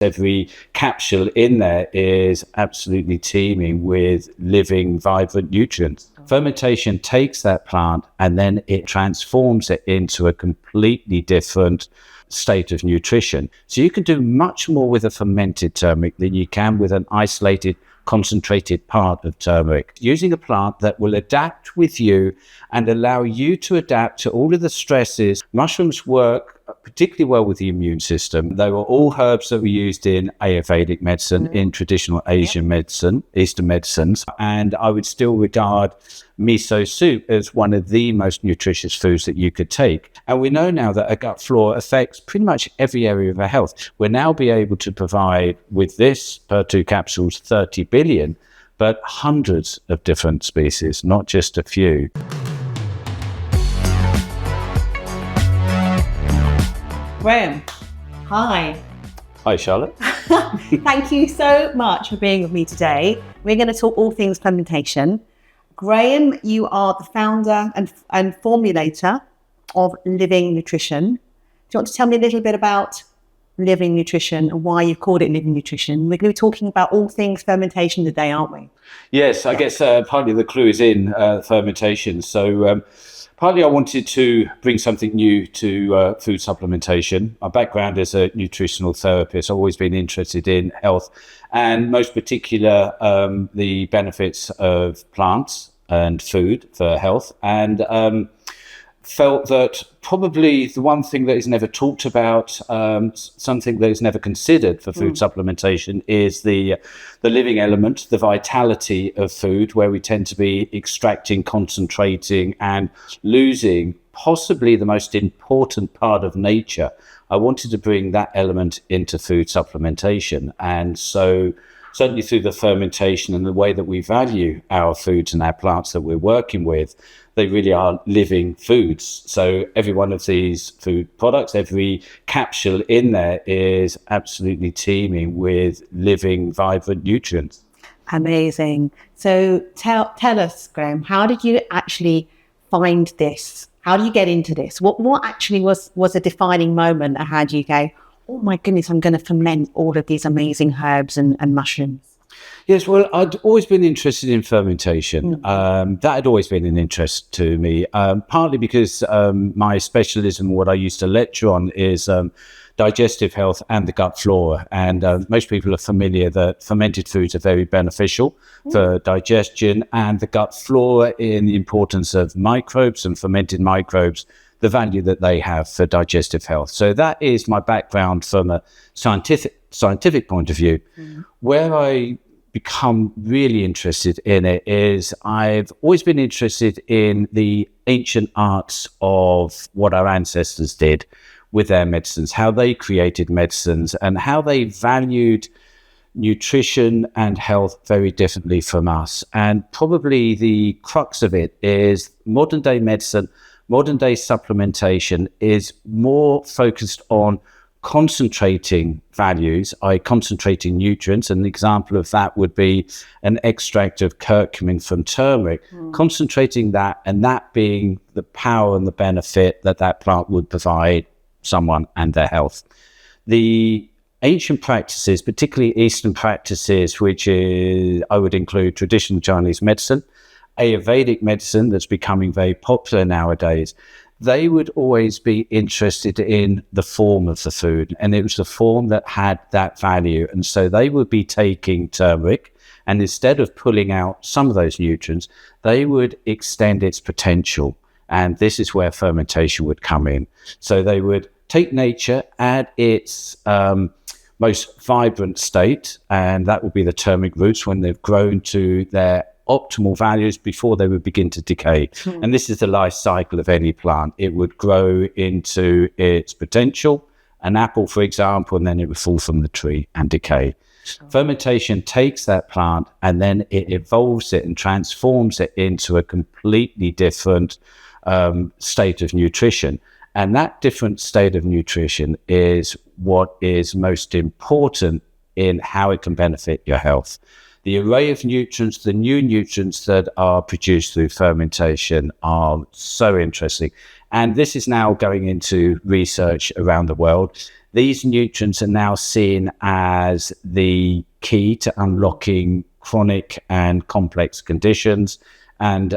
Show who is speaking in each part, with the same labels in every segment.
Speaker 1: Every capsule in there is absolutely teeming with living, vibrant nutrients. Fermentation takes that plant and then it transforms it into a completely different state of nutrition. So you can do much more with a fermented turmeric than you can with an isolated, concentrated part of turmeric. Using a plant that will adapt with you and allow you to adapt to all of the stresses. Mushrooms work particularly well with the immune system. They were all herbs that were used in Ayurvedic medicine, in traditional Asian medicine, Eastern medicines. And I would still regard miso soup as one of the most nutritious foods that you could take. And we know now that a gut flora affects pretty much every area of our health. We'll now be able to provide with this per 2 capsules 30 billion, but hundreds of different species, not just a few.
Speaker 2: Graham, hi.
Speaker 1: Hi, Charlotte.
Speaker 2: Thank you so much for being with me today. We're going to talk all things fermentation. Graham, you are the founder and formulator of Living Nutrition. Do you want to tell me a little bit about Living Nutrition and why you've called it Living Nutrition? We're going to be talking about all things fermentation today, aren't we?
Speaker 1: Yes, I guess partly the clue is in fermentation. So partly I wanted to bring something new to food supplementation. My background as a nutritional therapist, I've always been interested in health and most particular the benefits of plants and food for health, and felt that probably the one thing that is never talked about, something that is never considered for food supplementation, is the living element, the vitality of food, where we tend to be extracting, concentrating and losing possibly the most important part of nature. I wanted to bring that element into food supplementation. And so certainly through the fermentation and the way that we value our foods and our plants that we're working with, they really are living foods. So every one of these food products, every capsule in there is absolutely teeming with living, vibrant nutrients.
Speaker 2: Amazing. So tell us, Graham, how did you actually find this? How do you get into this? What actually was a defining moment? And how do you go, oh my goodness, I'm going to ferment all of these amazing herbs and mushrooms?
Speaker 1: Yes, well, I'd always been interested in fermentation. That had always been an interest to me, partly because my specialism, what I used to lecture on, is digestive health and the gut flora. And most people are familiar that fermented foods are very beneficial for digestion, and the gut flora in the importance of microbes and fermented microbes, the value that they have for digestive health. So that is my background from a scientific point of view. Where I become really interested in it is I've always been interested in the ancient arts of what our ancestors did with their medicines, how they created medicines and how they valued nutrition and health very differently from us. And probably the crux of it is modern day medicine, modern day supplementation is more focused on concentrating values, concentrating nutrients. An example of that would be an extract of curcumin from turmeric, concentrating that, and that being the power and the benefit that that plant would provide someone and their health. The ancient practices, particularly Eastern practices, which is, I would include traditional Chinese medicine, Ayurvedic medicine that's becoming very popular nowadays, they would always be interested in the form of the food, and it was the form that had that value. And so they would be taking turmeric, and instead of pulling out some of those nutrients, they would extend its potential. And this is where fermentation would come in. So they would take nature at its most vibrant state, and that would be the turmeric roots when they've grown to their optimal values before they would begin to decay. And this is the life cycle of any plant. It would grow into its potential, an apple, for example, and then it would fall from the tree and decay. Fermentation takes that plant and then it evolves it and transforms it into a completely different state of nutrition. And that different state of nutrition is what is most important in how it can benefit your health. The array of nutrients, the new nutrients that are produced through fermentation are so interesting. And this is now going into research around the world. these nutrients are now seen as the key to unlocking chronic and complex conditions. And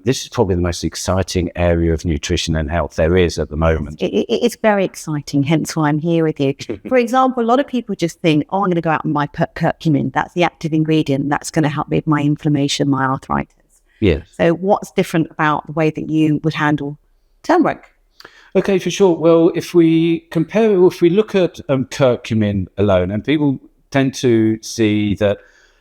Speaker 1: this is probably the most exciting area of nutrition and health there is at the moment.
Speaker 2: It's very exciting, hence why I'm here with you. For example, a lot of people just think, oh, I'm going to go out and buy curcumin. That's the active ingredient. That's going to help me with my inflammation, my arthritis.
Speaker 1: Yes.
Speaker 2: So what's different about the way that you would handle turmeric?
Speaker 1: Okay, for sure. Well, if we look at curcumin alone, and people tend to see that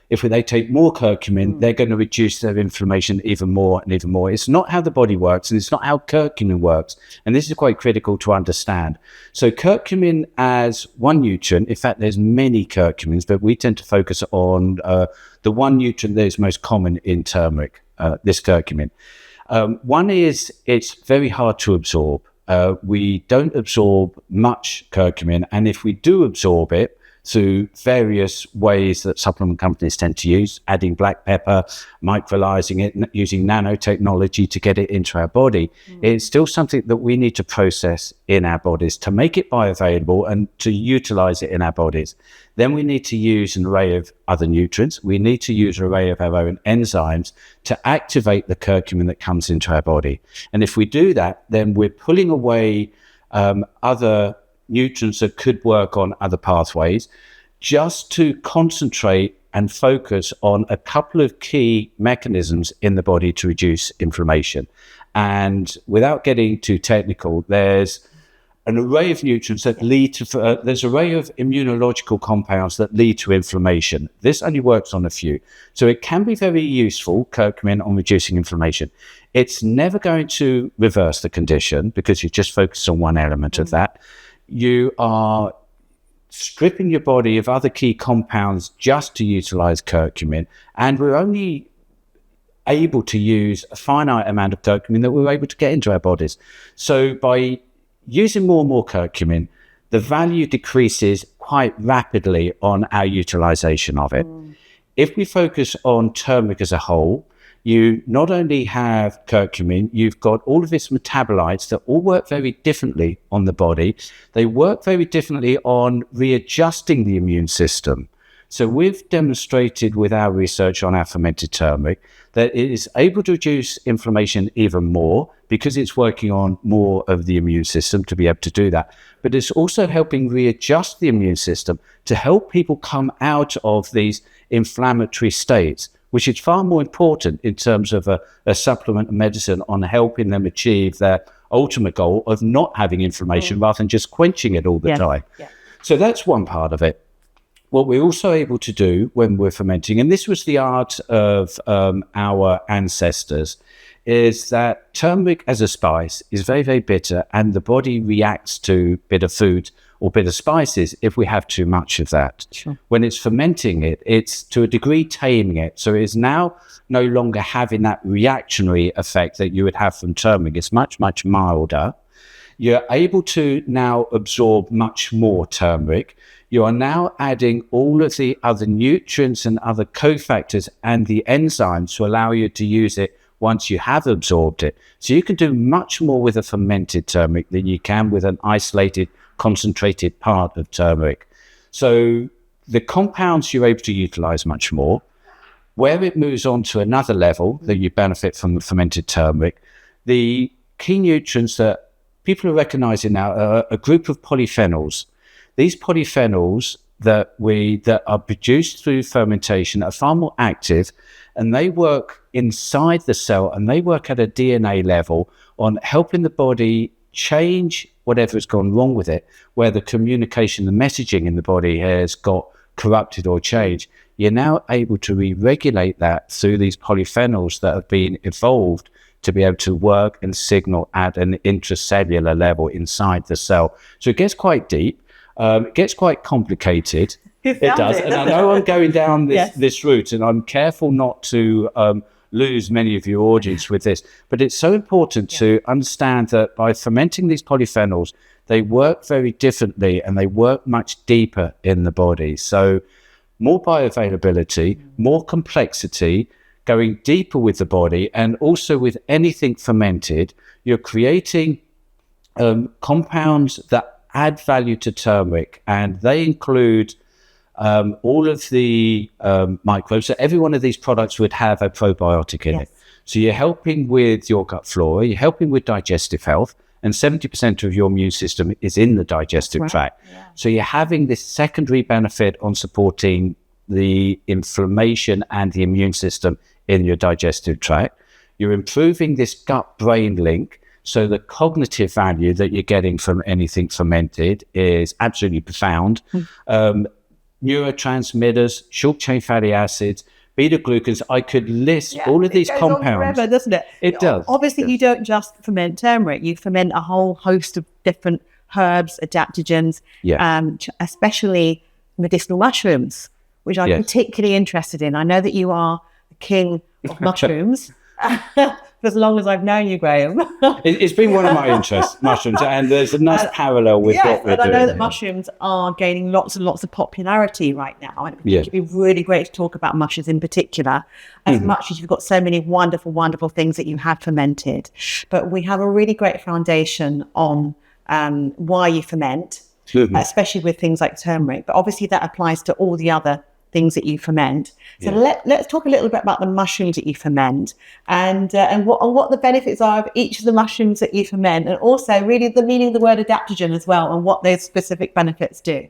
Speaker 1: if they take more curcumin, they're going to reduce their inflammation even more and even more. It's not how the body works, and it's not how curcumin works. And this is quite critical to understand. So curcumin as one nutrient, in fact, there's many curcumins, but we tend to focus on the one nutrient that is most common in turmeric, this curcumin. One is it's very hard to absorb. We don't absorb much curcumin, and if we do absorb it, through various ways that supplement companies tend to use, adding black pepper, microlyzing it, using nanotechnology to get it into our body, it's still something that we need to process in our bodies to make it bioavailable and to utilize it in our bodies. Then we need to use an array of other nutrients. We need to use an array of our own enzymes to activate the curcumin that comes into our body. And if we do that, then we're pulling away other nutrients that could work on other pathways, just to concentrate and focus on a couple of key mechanisms in the body to reduce inflammation. And without getting too technical, there's an array of nutrients that lead to, there's an array of immunological compounds that lead to inflammation. This only works on a few. So it can be very useful, curcumin, on reducing inflammation. It's never going to reverse the condition because you just focus on one element of that. You are stripping your body of other key compounds just to utilize curcumin, and we're only able to use a finite amount of curcumin that we're able to get into our bodies. So by using more and more curcumin, the value decreases quite rapidly on our utilization of it. If we focus on turmeric as a whole, you not only have curcumin, you've got all of its metabolites that all work very differently on the body. They work very differently on readjusting the immune system. So we've demonstrated with our research on our fermented turmeric that it is able to reduce inflammation even more because it's working on more of the immune system to be able to do that. But it's also helping readjust the immune system to help people come out of these inflammatory states, which is far more important in terms of a supplement of medicine on helping them achieve their ultimate goal of not having inflammation rather than just quenching it all the time. Yeah. So that's one part of it. What we're also able to do when we're fermenting, and this was the art of our ancestors, is that turmeric as a spice is very, very bitter, and the body reacts to bitter food or bitter spices if we have too much of that. Sure. When it's fermenting it, it's to a degree taming it. So it is now no longer having that reactionary effect that you would have from turmeric. It's much, much milder. You're able to now absorb much more turmeric. You are now adding all of the other nutrients and other cofactors and the enzymes to allow you to use it once you have absorbed it. So you can do much more with a fermented turmeric than you can with an isolated, concentrated part of turmeric. So the compounds you're able to utilize much more. Where it moves on to another level that you benefit from the fermented turmeric, the key nutrients that people are recognizing now are a group of polyphenols. These polyphenols that are produced through fermentation are far more active, and they work inside the cell, and they work at a DNA level on helping the body change whatever has gone wrong with it, where the communication, the messaging in the body has got corrupted or changed. You're now able to re-regulate that through these polyphenols that have been evolved to be able to work and signal at an intracellular level inside the cell. So it gets quite deep. It gets quite complicated. It does. And I know I'm going down this route, and I'm careful not to lose many of your audience with this. But it's so important to understand that by fermenting these polyphenols, they work very differently and they work much deeper in the body. So more bioavailability, more complexity, going deeper with the body, and also with anything fermented, you're creating compounds that add value to turmeric, and they include all of the microbes. So every one of these products would have a probiotic in it. So you're helping with your gut flora, you're helping with digestive health, and 70% of your immune system is in the digestive tract. Yeah. So you're having this secondary benefit on supporting the inflammation and the immune system in your digestive tract. You're improving this gut-brain link, so the cognitive value that you're getting from anything fermented is absolutely profound. Neurotransmitters, short-chain fatty acids, beta-glucans. I could list all of these compounds.
Speaker 2: On forever, doesn't it?
Speaker 1: It does.
Speaker 2: Obviously, you don't just ferment turmeric. You ferment a whole host of different herbs, adaptogens, especially medicinal mushrooms, which I'm particularly interested in. I know that you are the king of mushrooms. For as long as I've known you, Graham.
Speaker 1: It's been one of my interests, mushrooms, and there's a nice parallel with what we're doing.
Speaker 2: I know that mushrooms are gaining lots and lots of popularity right now. And it'd be really great to talk about mushrooms in particular, as much as you've got so many wonderful, wonderful things that you have fermented. But we have a really great foundation on why you ferment, especially with things like turmeric. But obviously that applies to all the other things that you ferment. So let's talk a little bit about the mushrooms that you ferment and what the benefits are of each of the mushrooms that you ferment, and also really the meaning of the word adaptogen as well, and what those specific benefits do.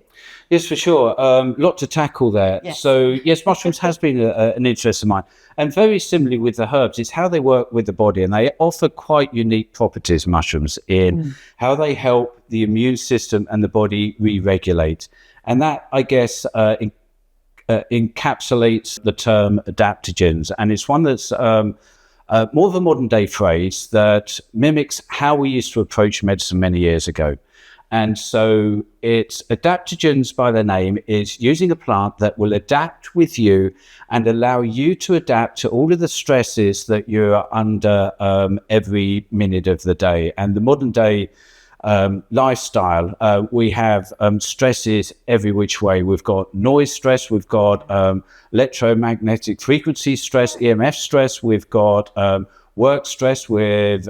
Speaker 1: Yes, for sure. Lot to tackle there. Yes. So yes, mushrooms has been an interest of mine. And very similarly with the herbs, it's how they work with the body, and they offer quite unique properties, mushrooms, in how they help the immune system and the body re-regulate. And that, I guess, encapsulates the term adaptogens, and it's one that's more of a modern day phrase that mimics how we used to approach medicine many years ago. And so it's adaptogens by their name is using a plant that will adapt with you and allow you to adapt to all of the stresses that you're under every minute of the day. And the modern day lifestyle, we have stresses every which way. We've got noise stress, we've got electromagnetic frequency stress, EMF stress, we've got work stress with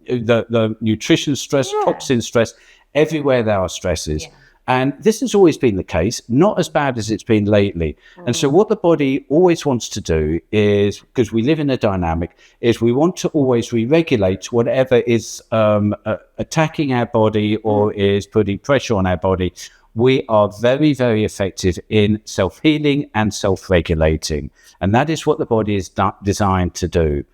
Speaker 1: the nutrition stress, toxin stress. Everywhere there are stresses. And this has always been the case, not as bad as it's been lately. And so what the body always wants to do is, because we live in a dynamic, is we want to always re-regulate whatever is attacking our body or is putting pressure on our body. We are very, very effective in self-healing and self-regulating. And that is what the body is designed to do.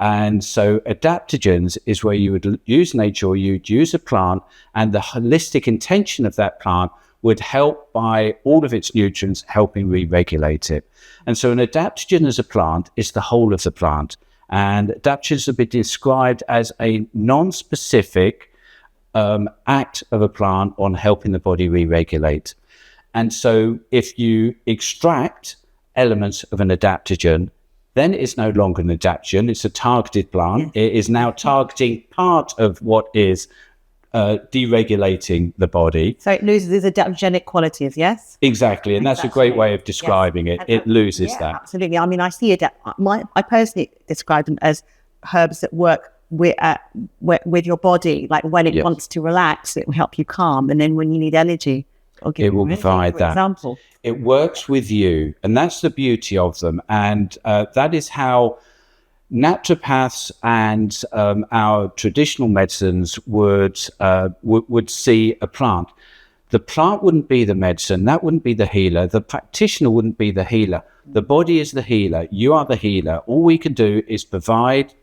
Speaker 1: And so adaptogens is where you would use nature, or you'd use a plant, and the holistic intention of that plant would help by all of its nutrients helping re-regulate it. And so an adaptogen as a plant is the whole of the plant. And adaptogens have been described as a non-specific act of a plant on helping the body re-regulate. And so if you extract elements of an adaptogen, then it's no longer an adaptogen, it's a targeted plant. It is now targeting part of what is deregulating the body.
Speaker 2: So it loses its adaptogenic qualities, yes?
Speaker 1: Exactly, and that's a great way of describing it. It loses that.
Speaker 2: Absolutely. I mean, I see I personally describe them as herbs that work with your body, like when it wants to relax, it will help you calm, and then when you need energy,
Speaker 1: it will provide that.
Speaker 2: Example.
Speaker 1: It works with you, and that's the beauty of them. And that is how naturopaths and our traditional medicines would see a plant. The plant wouldn't be the medicine, that wouldn't be the healer. The practitioner wouldn't be the healer. The body is the healer. You are the healer. All we can do is provide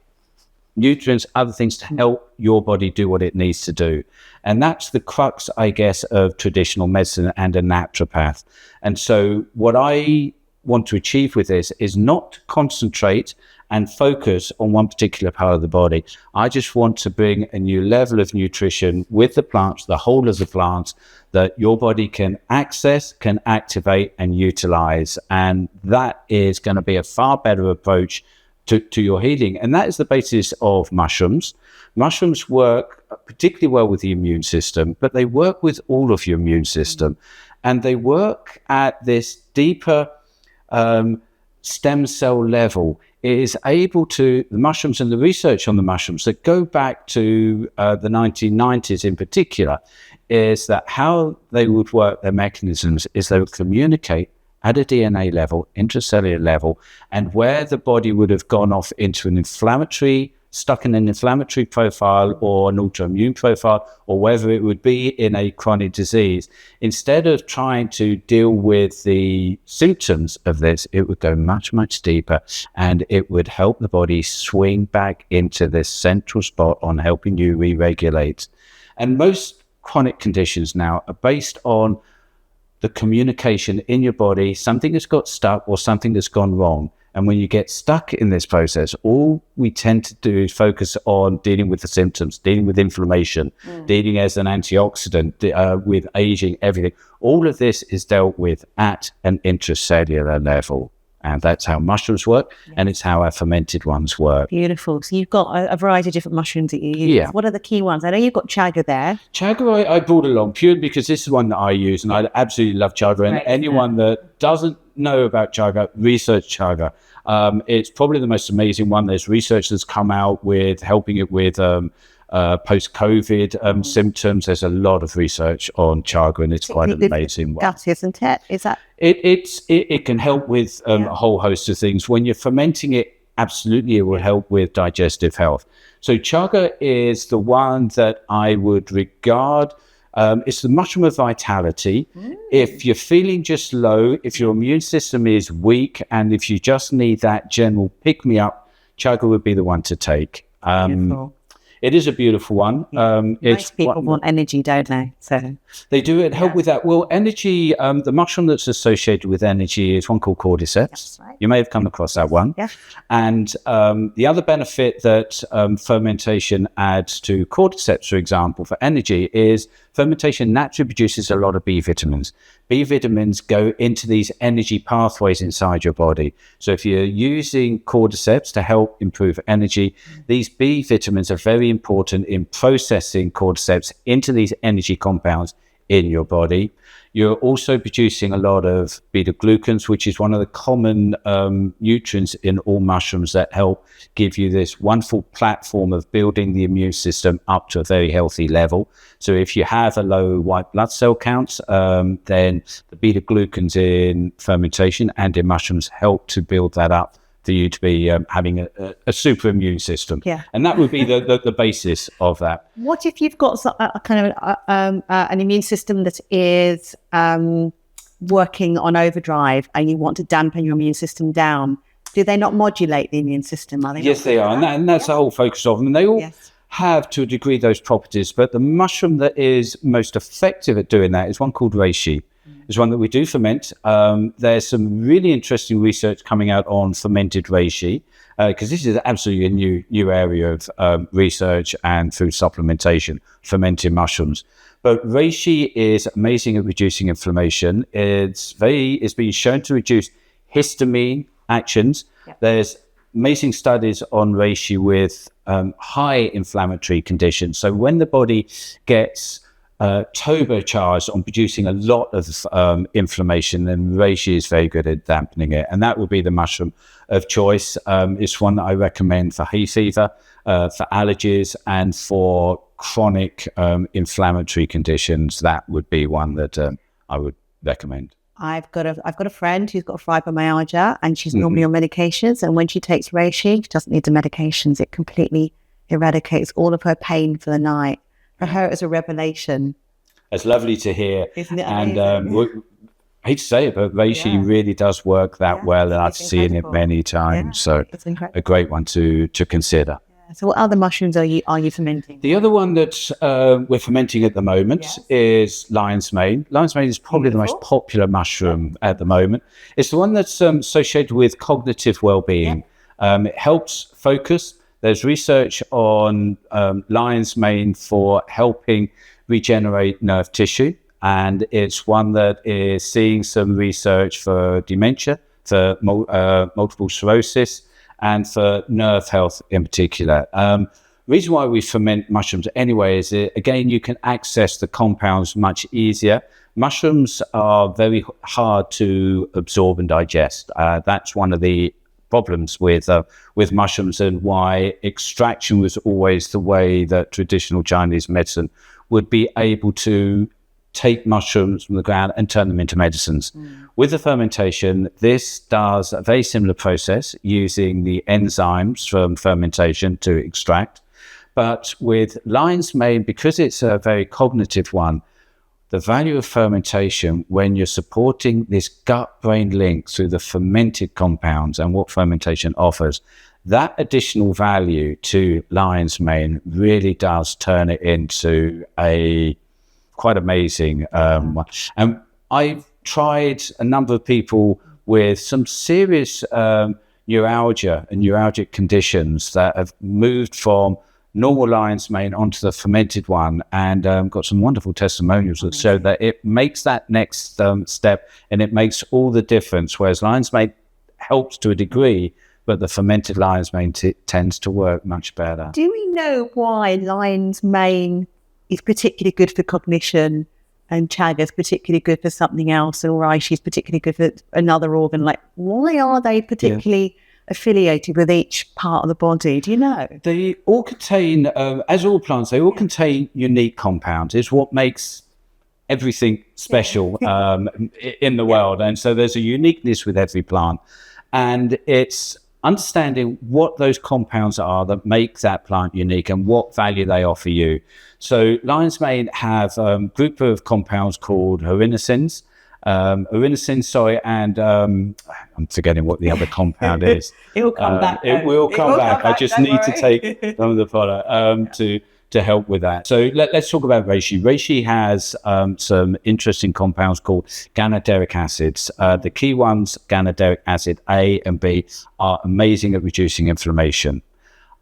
Speaker 1: nutrients, other things to help your body do what it needs to do. And that's the crux, I guess, of traditional medicine and a naturopath. And so what I want to achieve with this is not to concentrate and focus on one particular part of the body. I just want to bring a new level of nutrition with the plants, the whole of the plants, that your body can access, can activate and utilize. And that is going to be a far better approach to your healing. And that is the basis of mushrooms. Mushrooms work particularly well with the immune system, but they work with all of your immune system. And they work at this deeper stem cell level is able to, the mushrooms and the research on the mushrooms that go back to the 1990s in particular, is that how they would work, their mechanisms, is they would communicate at a DNA level, intracellular level, and where the body would have gone off into an inflammatory, stuck in an inflammatory profile or an autoimmune profile, or whether it would be in a chronic disease, instead of trying to deal with the symptoms of this, it would go much, much deeper, and it would help the body swing back into this central spot on helping you re-regulate. And most chronic conditions now are based on the communication in your body, something that's got stuck or something that's gone wrong. And when you get stuck in this process, all we tend to do is focus on dealing with the symptoms, dealing with inflammation, dealing as an antioxidant, with aging, everything. All of this is dealt with at an intracellular level. And that's how mushrooms work, and it's how our fermented ones work.
Speaker 2: Beautiful. So you've got a variety of different mushrooms that you use.
Speaker 1: Yeah.
Speaker 2: What are the key ones? I know you've got chaga there.
Speaker 1: Chaga I brought along purely because this is one that I use, and I absolutely love chaga. And anyone that doesn't know about chaga, research chaga. It's probably the most amazing one. There's research that's come out with helping it with post-COVID symptoms. There's a lot of research on chaga, and it's quite an amazing one.
Speaker 2: Gut, isn't it? Is that?
Speaker 1: It can help with a whole host of things. When you're fermenting it, absolutely, it will help with digestive health. So chaga is the one that I would regard. It's the mushroom of vitality. If you're feeling just low, if your immune system is weak, and if you just need that general pick-me-up, chaga would be the one to take. It is a beautiful one.
Speaker 2: Most people want energy, don't they? So
Speaker 1: they do it help with that. Well, energy, the mushroom that's associated with energy is one called cordyceps. Right. You may have come across that one.
Speaker 2: Yeah.
Speaker 1: And the other benefit that fermentation adds to cordyceps, for example, for energy is fermentation naturally produces a lot of B vitamins. B vitamins go into these energy pathways inside your body. So if you're using cordyceps to help improve energy, these B vitamins are very important in processing cordyceps into these energy compounds in your body. You're also producing a lot of beta-glucans, which is one of the common nutrients in all mushrooms that help give you this wonderful platform of building the immune system up to a very healthy level. So if you have a low white blood cell count, then the beta-glucans in fermentation and in mushrooms help to build that up for you to be having a super immune system.
Speaker 2: Yeah.
Speaker 1: And that would be the basis of that.
Speaker 2: What if you've got a kind of an immune system that is working on overdrive, and you want to dampen your immune system down? Do they not modulate the immune system? Are they?
Speaker 1: Yes, they are. And that's the whole focus of them. And they all have, to a degree, those properties. But the mushroom that is most effective at doing that is one called reishi. It's one that we do ferment. There's some really interesting research coming out on fermented reishi, because this is absolutely a new area of research and food supplementation, fermented mushrooms. But reishi is amazing at reducing inflammation. It's been shown to reduce histamine actions. Yep. There's amazing studies on reishi with high inflammatory conditions. So when the body gets turbocharged on producing a lot of inflammation, then reishi is very good at dampening it. And that would be the mushroom of choice. It's one that I recommend for hay fever, for allergies, and for chronic inflammatory conditions. That would be one that I would recommend.
Speaker 2: I've got a friend who's got fibromyalgia, and she's normally on medications. And when she takes reishi, she doesn't need the medications. It completely eradicates all of her pain for the night. For her, it's a revelation. It's
Speaker 1: lovely to hear.
Speaker 2: Isn't it
Speaker 1: amazing? And I hate to say it, but reishi really does work that well, and I've seen it many times. So it's a great one to consider.
Speaker 2: So what other mushrooms are you fermenting?
Speaker 1: The other one that we're fermenting at the moment is lion's mane. Lion's mane is probably the most popular mushroom at the moment. It's the one that's associated with cognitive well-being. It helps focus. There's research on lion's mane for helping regenerate nerve tissue, and it's one that is seeing some research for dementia, for multiple sclerosis, and for nerve health in particular. Reason why we ferment mushrooms anyway is that, again, you can access the compounds much easier. Mushrooms are very hard to absorb and digest. That's one of the problems with mushrooms, and why extraction was always the way that traditional Chinese medicine would be able to take mushrooms from the ground and turn them into medicines. With the fermentation, this does a very similar process using the enzymes from fermentation to extract. But with lion's mane, because it's a very cognitive one, the value of fermentation, when you're supporting this gut-brain link through the fermented compounds and what fermentation offers, that additional value to lion's mane really does turn it into a quite amazing one. And I've tried a number of people with some serious neuralgia and neuralgic conditions that have moved from normal lion's mane onto the fermented one, and got some wonderful testimonials that show that it makes that next step, and it makes all the difference. Whereas lion's mane helps to a degree, but the fermented lion's mane tends to work much better.
Speaker 2: Do we know why lion's mane is particularly good for cognition and chaga is particularly good for something else, and reishi is particularly good for another organ? Like, why are they particularly affiliated with each part of the body? Do you know?
Speaker 1: They all contain, as all plants, they all contain unique compounds. It's what makes everything special in the world. And so there's a uniqueness with every plant. And it's understanding what those compounds are that make that plant unique and what value they offer you. So lion's mane have a group of compounds called erinacins, and I'm forgetting what the other compound is.
Speaker 2: It will come back.
Speaker 1: It will come back. I just need to take some of the product to help with that. So let's talk about reishi. Reishi has some interesting compounds called ganaderic acids. The key ones, ganaderic acid A and B, are amazing at reducing inflammation.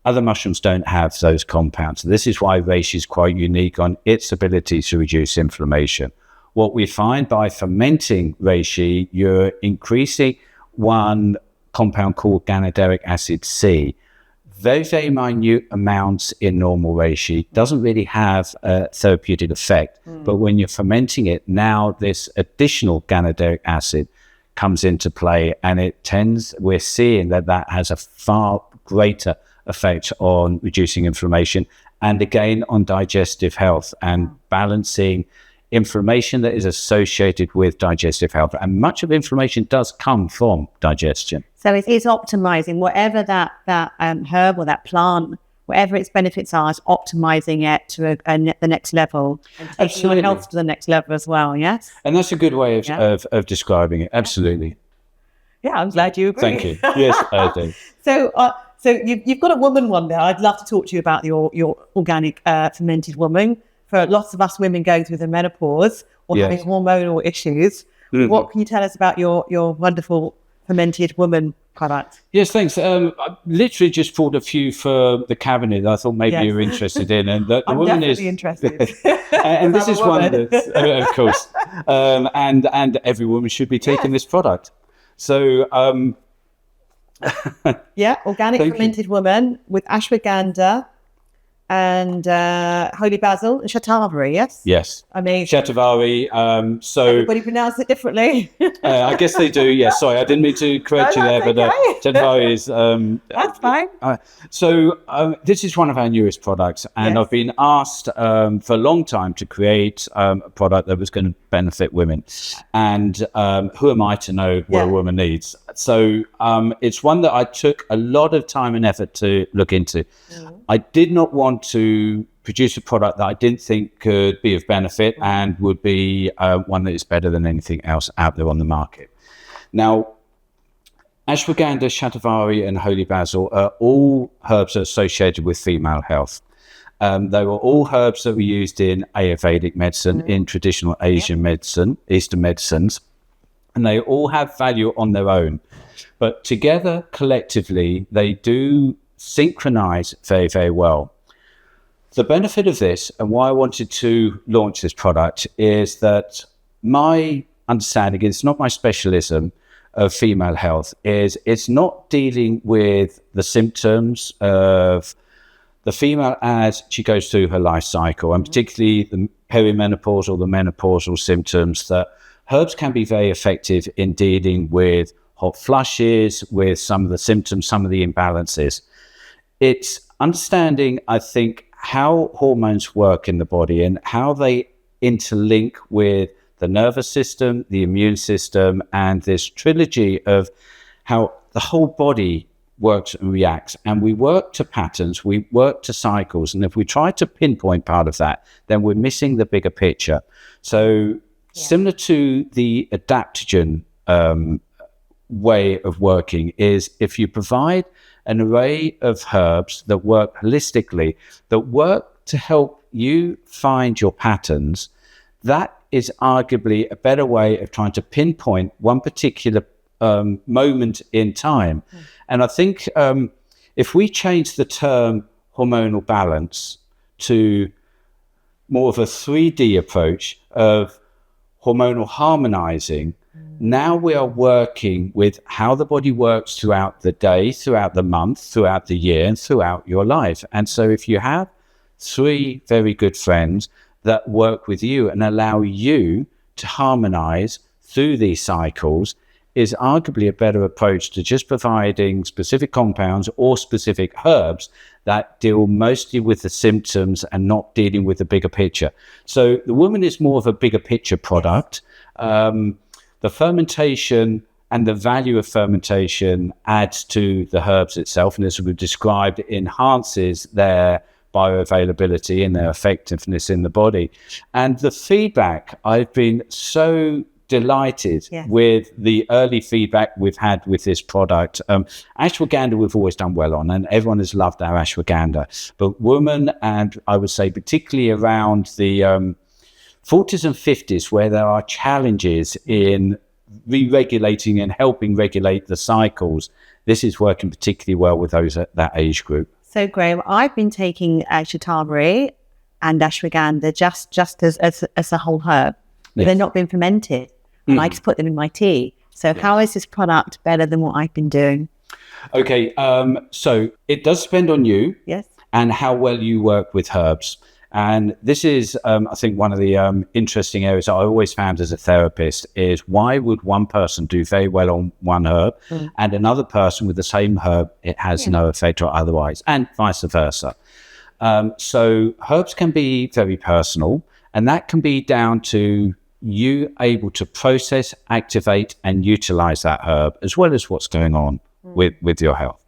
Speaker 1: Other mushrooms don't have those compounds. This is why reishi is quite unique on its ability to reduce inflammation. What we find by fermenting reishi, you're increasing one compound called ganaderic acid C. Very, very minute amounts in normal reishi. Doesn't really have a therapeutic effect. But when you're fermenting it, now this additional ganaderic acid comes into play, and we're seeing that has a far greater effect on reducing inflammation, and again on digestive health and balancing inflammation that is associated with digestive health. And much of inflammation does come from digestion.
Speaker 2: So it's optimizing whatever that herb or that plant, whatever its benefits are, is optimizing it to the next level and taking your health to the next level as well. Yes,
Speaker 1: and that's a good way of describing it. Absolutely.
Speaker 2: Yeah, I'm glad you agree.
Speaker 1: Thank you. Yes, I do.
Speaker 2: So you've got a woman one there. I'd love to talk to you about your organic fermented woman. For lots of us women going through the menopause or having hormonal issues, what can you tell us about your wonderful fermented woman product?
Speaker 1: Yes, thanks. I literally just pulled a few for the cabinet that I thought maybe you were interested in. And the
Speaker 2: I'm
Speaker 1: woman
Speaker 2: definitely
Speaker 1: is
Speaker 2: interested.
Speaker 1: and this is one that's, of course, and every woman should be taking this product. So,
Speaker 2: organic fermented woman with ashwagandha and holy basil and shatavari. Yes, amazing.
Speaker 1: Shatavari. So
Speaker 2: everybody pronounce it differently.
Speaker 1: I guess they do. Yes, sorry, I didn't mean to correct you there, but shatavari is.
Speaker 2: That's fine.
Speaker 1: So this is one of our newest products, and I've been asked for a long time to create a product that was going to benefit women, and who am I to know what a woman needs? So it's one that I took a lot of time and effort to look into. I did not want to produce a product that I didn't think could be of benefit and would be one that is better than anything else out there on the market. Now, ashwagandha, shatavari, and holy basil are all herbs associated with female health. They were all herbs that were used in Ayurvedic medicine, in traditional Asian medicine, Eastern medicines, and they all have value on their own. But together, collectively, they do synchronize very, very well. The benefit of this, and why I wanted to launch this product, is that my understanding, it's not my specialism of female health, is it's not dealing with the symptoms of the female as she goes through her life cycle, and particularly the perimenopausal, the menopausal symptoms, that herbs can be very effective in dealing with hot flushes, with some of the symptoms, some of the imbalances. It's understanding, I think, how hormones work in the body and how they interlink with the nervous system, the immune system, and this trilogy of how the whole body works and reacts. And we work to patterns, we work to cycles. And if we try to pinpoint part of that, then we're missing the bigger picture. So similar to the adaptogen way of working is if you provide an array of herbs that work holistically, that work to help you find your patterns, that is arguably a better way of trying to pinpoint one particular moment in time. And I think if we change the term hormonal balance to more of a 3D approach of hormonal harmonizing, now we are working with how the body works throughout the day, throughout the month, throughout the year, and throughout your life. And so if you have 3 very good friends that work with you and allow you to harmonize through these cycles, is arguably a better approach to just providing specific compounds or specific herbs that deal mostly with the symptoms and not dealing with the bigger picture. So the woman is more of a bigger picture product. The fermentation and the value of fermentation adds to the herbs itself, and as we've described, it enhances their bioavailability and their effectiveness in the body. And the feedback, I've been so delighted with the early feedback we've had with this product. Ashwagandha we've always done well on, and everyone has loved our ashwagandha. But women, and I would say particularly around the 40s and 50s, where there are challenges in re-regulating and helping regulate the cycles, this is working particularly well with those at that age group.
Speaker 2: So Graham, I've been taking shatavari and ashwagandha just as a whole herb, but they're not been fermented. And I just put them in my tea. So how is this product better than what I've been doing?
Speaker 1: Okay, so it does depend on you and how well you work with herbs. And this is, I think, one of the interesting areas I always found as a therapist is why would one person do very well on one herb and another person with the same herb, it has no effect or otherwise, and vice versa. So herbs can be very personal, and that can be down to you able to process, activate, and utilize that herb, as well as what's going on with your health.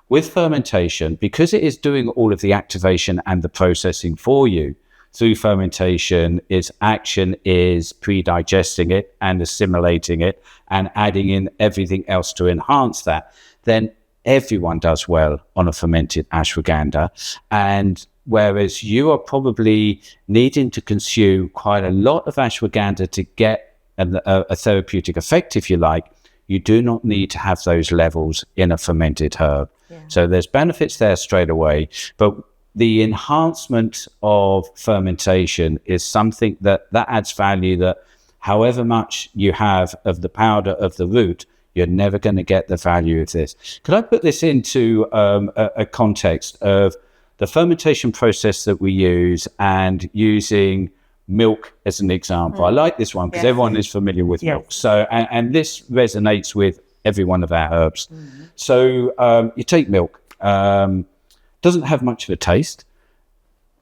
Speaker 1: With fermentation, because it is doing all of the activation and the processing for you through fermentation, its action is pre-digesting it and assimilating it and adding in everything else to enhance that, then everyone does well on a fermented ashwagandha. And whereas you are probably needing to consume quite a lot of ashwagandha to get a therapeutic effect, if you like, you do not need to have those levels in a fermented herb. So there's benefits there straight away, but the enhancement of fermentation is something that adds value, that however much you have of the powder of the root, you're never going to get the value of this. Could I put this into a context of the fermentation process that we use, and using milk as an example? I like this one because everyone is familiar with milk. So, and this resonates with every one of our herbs. So you take milk, doesn't have much of a taste.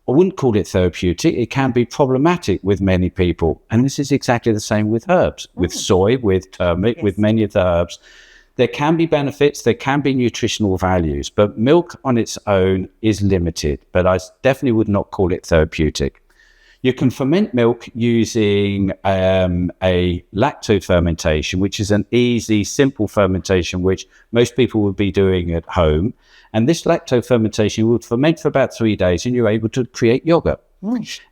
Speaker 1: I wouldn't call it therapeutic. It can be problematic with many people. And this is exactly the same with herbs, with soy, with turmeric, with many of the herbs. There can be benefits, there can be nutritional values, but milk on its own is limited, but I definitely would not call it therapeutic. You can ferment milk using a lacto fermentation, which is an easy, simple fermentation, which most people would be doing at home. And this lacto fermentation would ferment for about 3 days, and you're able to create yogurt.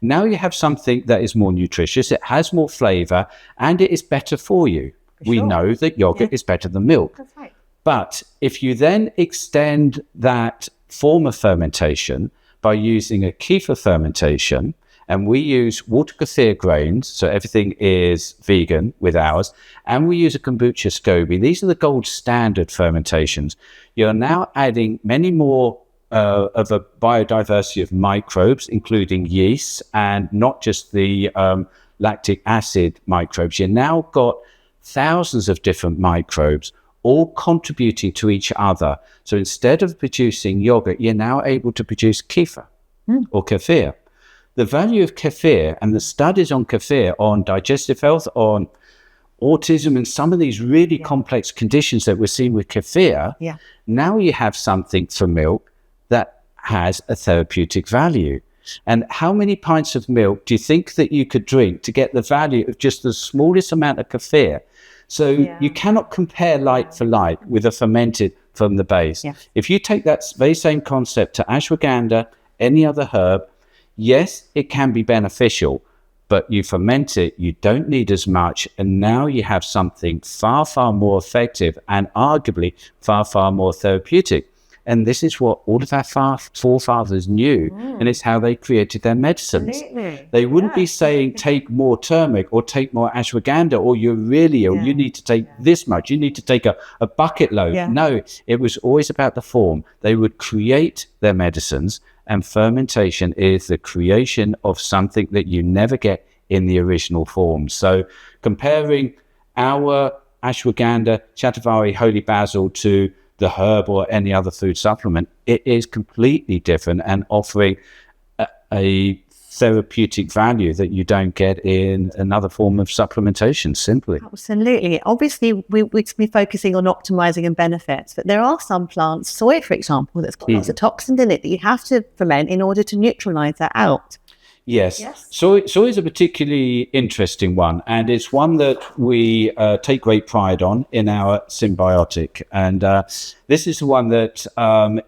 Speaker 1: Now you have something that is more nutritious, it has more flavor, and it is better for you. We know that yogurt is better than milk.
Speaker 2: That's right.
Speaker 1: But if you then extend that form of fermentation by using a kefir fermentation, and we use water kefir grains, so everything is vegan with ours, and we use a kombucha SCOBY. These are the gold standard fermentations. You're now adding many more of a biodiversity of microbes, including yeast, and not just the lactic acid microbes. You've now got thousands of different microbes, all contributing to each other. So instead of producing yogurt, you're now able to produce kefir or kefir. The value of kefir and the studies on kefir, on digestive health, on autism, and some of these really complex conditions that we're seeing with kefir, now you have something for milk that has a therapeutic value. And how many pints of milk do you think that you could drink to get the value of just the smallest amount of kefir? So you cannot compare like for like with a fermented from the base. If you take that very same concept to ashwagandha, any other herb, yes, it can be beneficial, but you ferment it, you don't need as much, and now you have something far, far more effective and arguably far, far more therapeutic. And this is what all of our forefathers knew, and it's how they created their medicines.
Speaker 2: Absolutely.
Speaker 1: They wouldn't be saying, take more turmeric or take more ashwagandha, or you're really ill, you need to take this much, you need to take a bucket load. No, it was always about the form. They would create their medicines, and fermentation is the creation of something that you never get in the original form. So comparing our ashwagandha, shatavari, holy basil to the herb or any other food supplement, it is completely different and offering a therapeutic value that you don't get in another form of supplementation, simply.
Speaker 2: Absolutely. Obviously, we'd be focusing on optimizing and benefits, but there are some plants, soy, for example, that's got lots of toxins in it that you have to ferment in order to neutralize that out.
Speaker 1: Yes. Soy is a particularly interesting one, and it's one that we take great pride on in our symbiotic. And this is the one that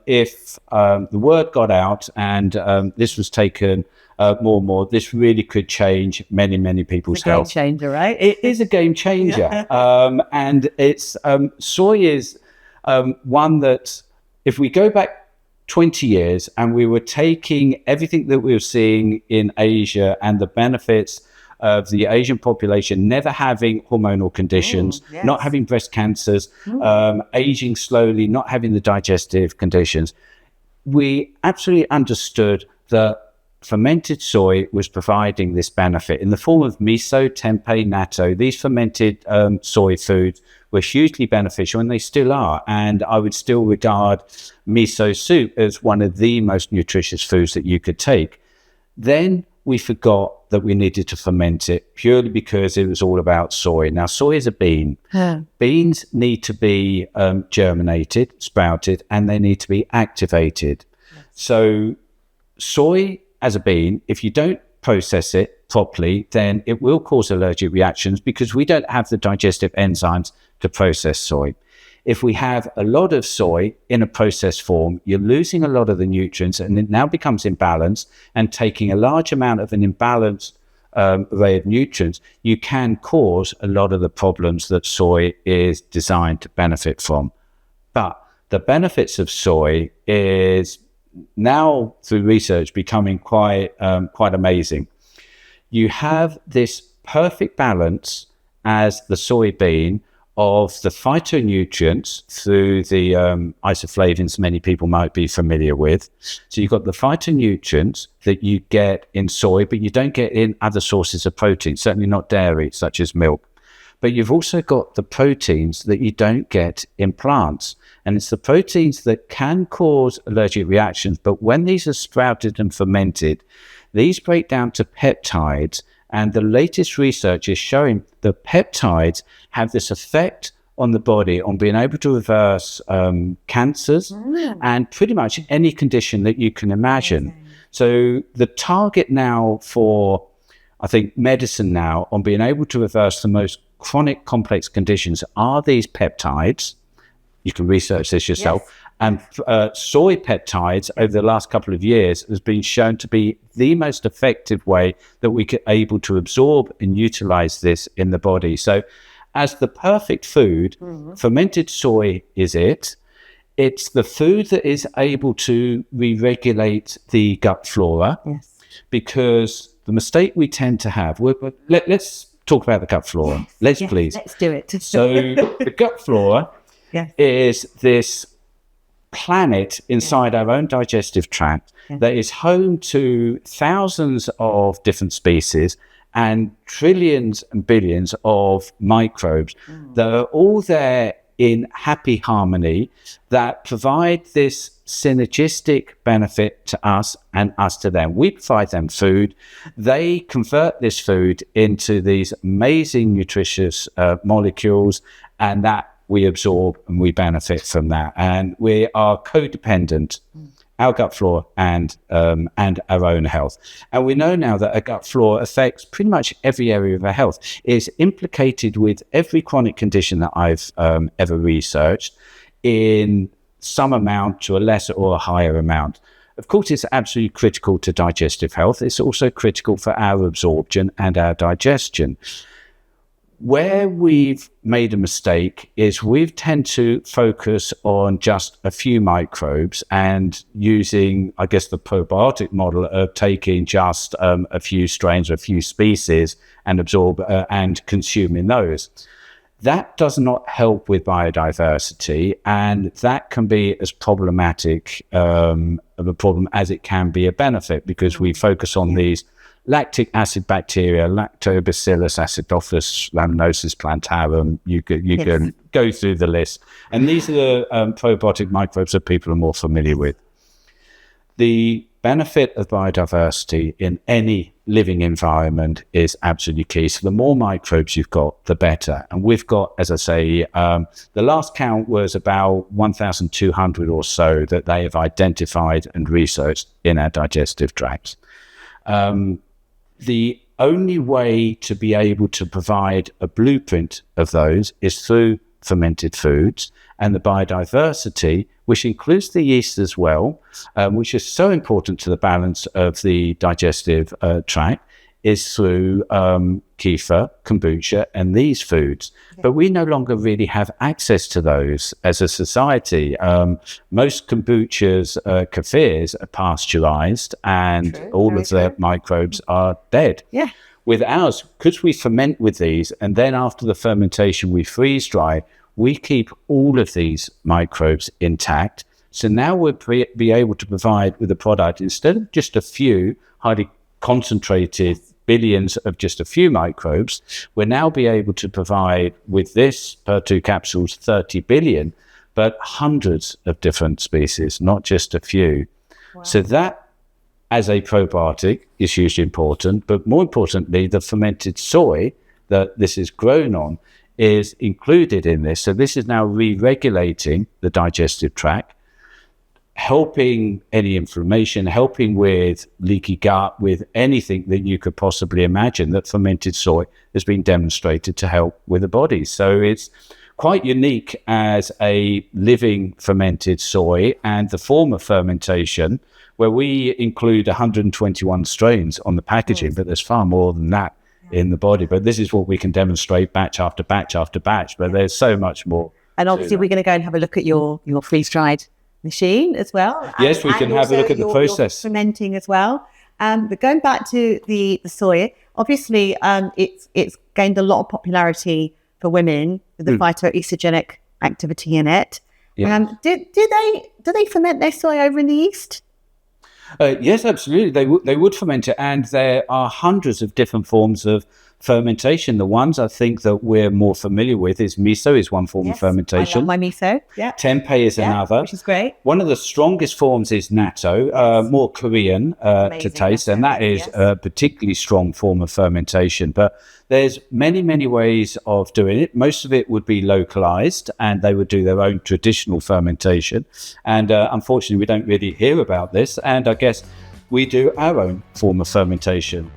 Speaker 1: if the word got out and this was taken more and more, this really could change many, many people's health.
Speaker 2: It's a game changer, right?
Speaker 1: It is a game changer. And it's soy is one that, if we go back 20 years and we were taking everything that we were seeing in Asia and the benefits of the Asian population never having hormonal conditions, not having breast cancers, aging slowly, not having the digestive conditions, we absolutely understood that fermented soy was providing this benefit in the form of miso, tempeh, natto. These fermented soy foods were hugely beneficial, and they still are. And I would still regard miso soup as one of the most nutritious foods that you could take. Then we forgot that we needed to ferment it purely because it was all about soy. Now, soy is a bean. Beans need to be germinated, sprouted, and they need to be activated. So soy as a bean, if you don't process it properly, then it will cause allergic reactions because we don't have the digestive enzymes to process soy. If we have a lot of soy in a processed form, you're losing a lot of the nutrients, and it now becomes imbalanced, and taking a large amount of an imbalanced array of nutrients, you can cause a lot of the problems that soy is designed to benefit from. But the benefits of soy is now, through research, becoming quite amazing. You have this perfect balance as the soybean of the phytonutrients through the isoflavones many people might be familiar with. So you've got the phytonutrients that you get in soy, but you don't get in other sources of protein, certainly not dairy, such as milk. But you've also got the proteins that you don't get in plants. And it's the proteins that can cause allergic reactions. But when these are sprouted and fermented, these break down to peptides. And the latest research is showing that peptides have this effect on the body on being able to reverse cancers and pretty much any condition that you can imagine. So the target now for, I think, medicine now on being able to reverse the most chronic complex conditions are these peptides. You can research this yourself. And soy peptides over the last couple of years has been shown to be the most effective way that we could able to absorb and utilize this in the body. So as the perfect food, fermented soy is it. It's the food that is able to re-regulate the gut flora. Because the mistake we tend to have, let's talk about the gut flora. Please.
Speaker 2: Let's do it.
Speaker 1: So the gut flora is this planet inside our own digestive tract that is home to thousands of different species and trillions and billions of microbes that are all there in happy harmony that provide this synergistic benefit to us and us to them. We provide them food. They convert this food into these amazing nutritious molecules, and that we absorb and we benefit from that. And we are codependent, our gut flora and our own health. And we know now that a gut flora affects pretty much every area of our health. It's implicated with every chronic condition that I've ever researched in some amount to a lesser or a higher amount. Of course, it's absolutely critical to digestive health. It's also critical for our absorption and our digestion. Where we've made a mistake is we've tend to focus on just a few microbes and using, I guess, the probiotic model of taking just a few strains or a few species and absorb and consuming those. That does not help with biodiversity, and that can be as problematic of a problem as it can be a benefit, because we focus on these lactic acid bacteria, Lactobacillus acidophilus, Rhamnosus plantarum. You can go through the list. And these are the probiotic microbes that people are more familiar with. The benefit of biodiversity in any living environment is absolutely key. So the more microbes you've got, the better. And we've got, as I say, the last count was about 1,200 or so that they have identified and researched in our digestive tracts. The only way to be able to provide a blueprint of those is through fermented foods, and the biodiversity, which includes the yeast as well, which is so important to the balance of the digestive tract, is through kefir, kombucha, and these foods. Okay. But we no longer really have access to those as a society. Most kombuchas, kefirs, are pasteurized, and all of the microbes are dead.
Speaker 2: Yeah.
Speaker 1: With ours, because we ferment with these, and then after the fermentation we freeze dry, we keep all of these microbes intact. So now we'll be able to provide with a product, instead of just a few highly concentrated billions of just a few microbes, we'll now be able to provide with this per 2 capsules 30 billion, but hundreds of different species, not just a few. Wow. So that, as a probiotic, is hugely important, but more importantly, the fermented soy that this is grown on is included in this. So this is now re-regulating the digestive tract, helping any inflammation, helping with leaky gut, with anything that you could possibly imagine that fermented soy has been demonstrated to help with the body. So it's quite unique as a living fermented soy, and the form of fermentation, where we include 121 strains on the packaging, but there's far more than that in the body. But this is what we can demonstrate batch after batch after batch, but there's so much more.
Speaker 2: And obviously we're going to go and have a look at your freeze-dried machine as well.
Speaker 1: Yes, we can have a look at the process.
Speaker 2: Fermenting as well. But going back to the soy, obviously it's gained a lot of popularity for women with the phytoestrogenic activity in it. Yeah. Do they ferment their soy over in the East?
Speaker 1: Yes, absolutely. They would ferment it, and there are hundreds of different forms of fermentation. The ones I think that we're more familiar with is miso is one form of fermentation.
Speaker 2: I love my miso. Yeah.
Speaker 1: Tempeh is another,
Speaker 2: which is great.
Speaker 1: One of the strongest forms is natto, more Korean to taste, and that is a particularly strong form of fermentation. But there's many ways of doing it. Most of it would be localized, and they would do their own traditional fermentation. And unfortunately, we don't really hear about this. And I guess we do our own form of fermentation.